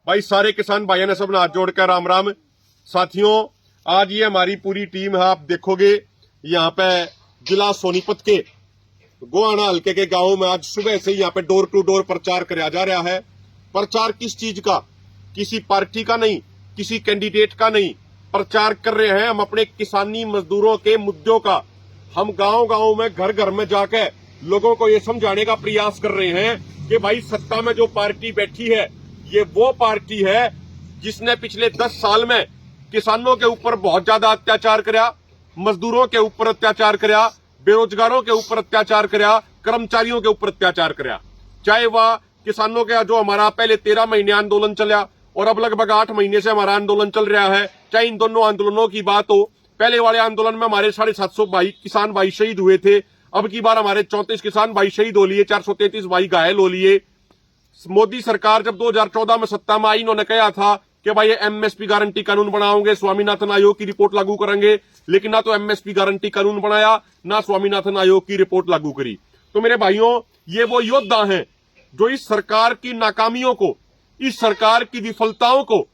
भाई सारे किसान भाइयों ने सब हाथ जोड़कर राम राम। साथियों, आज ये हमारी पूरी टीम है, आप देखोगे यहाँ पे जिला सोनीपत के गोहाना हल्के के गांव में आज सुबह से यहाँ पे डोर टू डोर प्रचार कराया जा रहा है। प्रचार किस चीज का? किसी पार्टी का नहीं, किसी कैंडिडेट का नहीं। प्रचार कर रहे हैं हम अपने किसानी मजदूरों के मुद्दों का। हम गांव गांव में घर घर में जाकर लोगों को ये समझाने का प्रयास कर रहे हैं कि भाई सत्ता में जो पार्टी बैठी है ये वो पार्टी है जिसने पिछले 10 साल में किसानों के ऊपर बहुत ज्यादा अत्याचार कराया, मजदूरों के ऊपर अत्याचार कराया, बेरोजगारों के ऊपर अत्याचार कराया, कर्मचारियों के ऊपर अत्याचार कराया। चाहे वह किसानों का जो हमारा पहले 13 महीने आंदोलन चला और अब लगभग 8 महीने से हमारा आंदोलन चल रहा है, चाहे इन दोनों आंदोलनों की बात हो। पहले वाले आंदोलन में हमारे 750 भाई किसान भाई शहीद हुए थे, अब की बार हमारे 34 किसान भाई शहीद हो लिए, 433 भाई घायल हो लिए। मोदी सरकार जब 2014 में सत्ता में आई, इन्होंने कहा था कि भाई एमएसपी गारंटी कानून बनाओगे, स्वामीनाथन आयोग की रिपोर्ट लागू करेंगे, लेकिन ना तो एमएसपी गारंटी कानून बनाया ना स्वामीनाथन आयोग की रिपोर्ट लागू करी। तो मेरे भाइयों, ये वो योद्धा हैं जो इस सरकार की नाकामियों को, इस सरकार की विफलताओं को,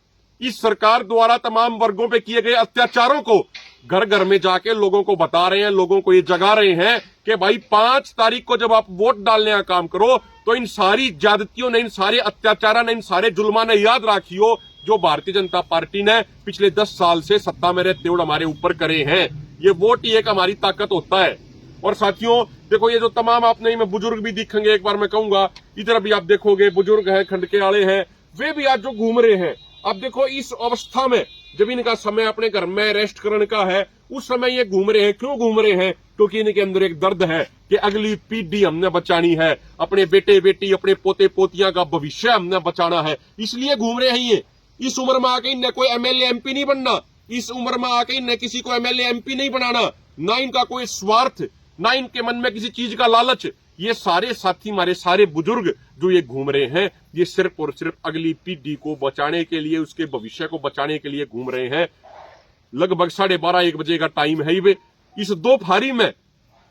इस सरकार द्वारा तमाम वर्गों पे किए गए अत्याचारों को घर घर में जाके लोगों को बता रहे हैं, लोगों को ये जगा रहे हैं कि भाई 5 तारीख को जब आप वोट डालने का काम करो तो इन सारी ज्यादतियों ने, इन सारे अत्याचारों ने, इन सारे जुल्मा ने याद राखियो जो भारतीय जनता पार्टी ने पिछले 10 साल से सत्ता में रहते हुए हमारे ऊपर करे हैं। ये वोट ही एक हमारी ताकत होता है। और साथियों देखो, ये जो तमाम आप नहीं, मैं बुजुर्ग भी दिखेंगे, एक बार मैं कहूंगा इधर भी आप देखोगे बुजुर्ग हैं, खंडके वाले हैं, वे भी आज जो घूम रहे हैं। अब देखो इस अवस्था में जब इनका समय अपने घर में रेस्ट करने का है, उस समय ये घूम रहे हैं। क्यों घूम रहे हैं? क्योंकि इनके अंदर एक दर्द है कि अगली पीढ़ी हमने बचानी है, अपने बेटे बेटी, अपने पोते पोतियां का भविष्य हमने बचाना है, इसलिए घूम रहे हैं। ये इस उम्र में आके इनने कोई एमएलए एमपी नहीं बनना, इस उम्र में आके इनने किसी को एमएलए एमपी नहीं बनाना, ना इनका कोई स्वार्थ, ना इनके मन में किसी चीज का लालच। ये सारे साथी, हमारे सारे बुजुर्ग जो ये घूम रहे हैं, ये सिर्फ और सिर्फ अगली पीढ़ी को बचाने के लिए, उसके भविष्य को बचाने के लिए घूम रहे हैं। लगभग 12:30-1 बजे का टाइम है। वे इस दोपहरी में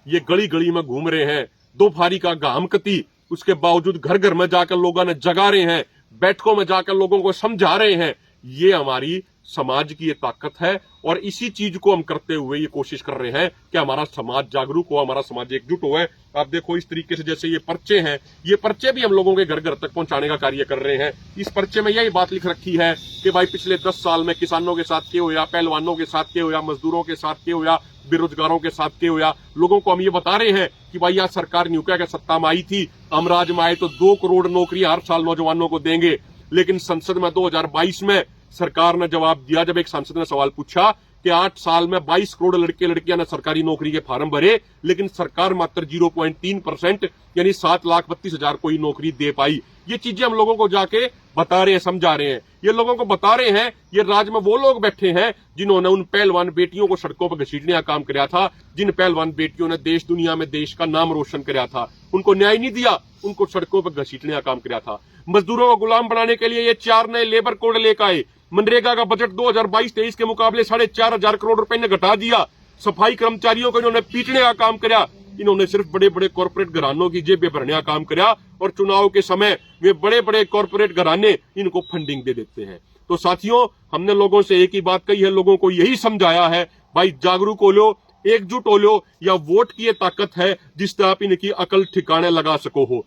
ये गली गली में घूम रहे हैं, दोपहरी का घाम कती, उसके बावजूद घर घर में जाकर लोगों ने जगा रहे हैं, बैठकों में जाकर लोगों को समझा रहे हैं। ये हमारी समाज की ये ताकत है और इसी चीज को हम करते हुए ये कोशिश कर रहे हैं कि हमारा समाज जागरूक हो, हमारा समाज एकजुट हो। आप देखो इस तरीके से जैसे ये पर्चे हैं, ये पर्चे भी हम लोगों के घर घर तक पहुंचाने का कार्य कर रहे हैं। इस पर्चे में यही बात लिख रखी है कि भाई पिछले 10 साल में किसानों के साथ क्या हुआ, पहलवानों के साथ क्या हुआ, मजदूरों के साथ क्या हुआ, बेरोजगारों के साथ क्या हुआ। लोगों को हम ये बता रहे हैं कि भाई यह सरकार न्यूका के सत्ता में आई थी, हम राज में आए तो 2 करोड़ नौकरी हर साल नौजवानों को देंगे। लेकिन संसद में 2022 में सरकार ने जवाब दिया, जब एक सांसद ने सवाल पूछा कि 8 साल में 22 करोड़ लड़के लड़कियां ने सरकारी नौकरी के फार्म भरे, लेकिन सरकार मात्र 0.3% यानी 7,32,000 कोई नौकरी दे पाई। ये चीजें हम लोगों को जाके बता रहे हैं, समझा रहे हैं। ये लोगों को बता रहे हैं, ये राज्य में वो लोग बैठे हैं जिन्होंने उन पहलवान बेटियों को सड़कों पर घसीटने का काम किया था, जिन पहलवान बेटियों ने देश दुनिया में देश का नाम रोशन किया था। उनको न्याय नहीं दिया, उनको सड़कों पर घसीटने का काम किया था। मजदूरों को गुलाम बनाने के लिए ये 4 नए लेबर कोड लेकर आए। मनरेगा का बजट 2022-23 के मुकाबले 4,500 करोड़ रुपए ने घटा दिया। सफाई कर्मचारियों को इन्होंने पीटने का काम किया। इन्होंने सिर्फ बड़े बड़े कॉर्पोरेट घरानों की जेबें भरने का काम किया और चुनाव के समय वे बड़े बड़े कॉर्पोरेट घराने इनको फंडिंग दे देते हैं। तो साथियों, हमने लोगों से एक ही बात कही है, लोगों को यही समझाया है, भाई जागरूक हो लो, एकजुट हो लो, या वोट की ये ताकत है जिससे आप इनकी अकल ठिकाने लगा सको हो।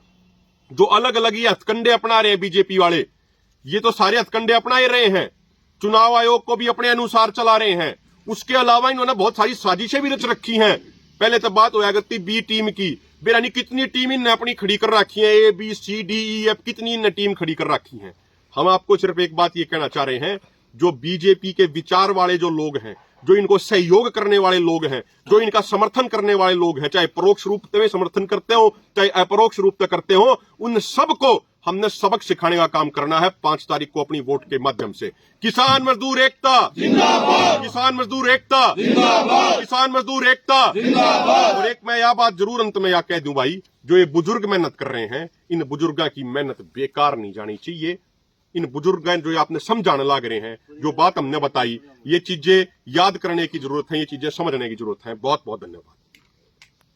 जो अलग अलग ये हथकंडे अपना रहे हैं बीजेपी वाले, ये तो सारे हथकंडे अपना ही रहे हैं। चुनाव आयोग को भी अपने अनुसार चला रहे हैं। उसके अलावा इन्होंने बहुत सारी साजिशें भी रच रखी हैं। पहले तो बात होया करती बी टीम की, बेरानी कितनी टीम इनने अपनी खड़ी कर रखी है, ABCDEF कितनी इनने टीम खड़ी कर रखी है। हम आपको सिर्फ एक बात ये कहना चाह रहे हैं, जो बीजेपी के विचार वाले जो लोग हैं, जो इनको सहयोग करने वाले लोग हैं, जो इनका समर्थन करने वाले लोग हैं, चाहे परोक्ष रूप में समर्थन करते हो चाहे अपरोक्ष रूप में करते हो, उन सबको हमने सबक सिखाने का काम करना है 5 तारीख को अपनी वोट के माध्यम से। किसान मजदूर एकता जिंदाबाद, किसान मजदूर एकता जिंदाबाद, किसान मजदूर एकता जिंदाबाद। और एक मैं यह बात जरूर अंत में यह कह दूं भाई, जो ये बुजुर्ग मेहनत कर रहे हैं, इन बुजुर्गों की मेहनत बेकार नहीं जानी चाहिए। इन बुजुर्ग जो आपने समझाने लग रहे हैं, जो बात हमने बताई, ये चीजें याद करने की जरूरत है, ये चीजें समझने की जरूरत है। बहुत बहुत धन्यवाद।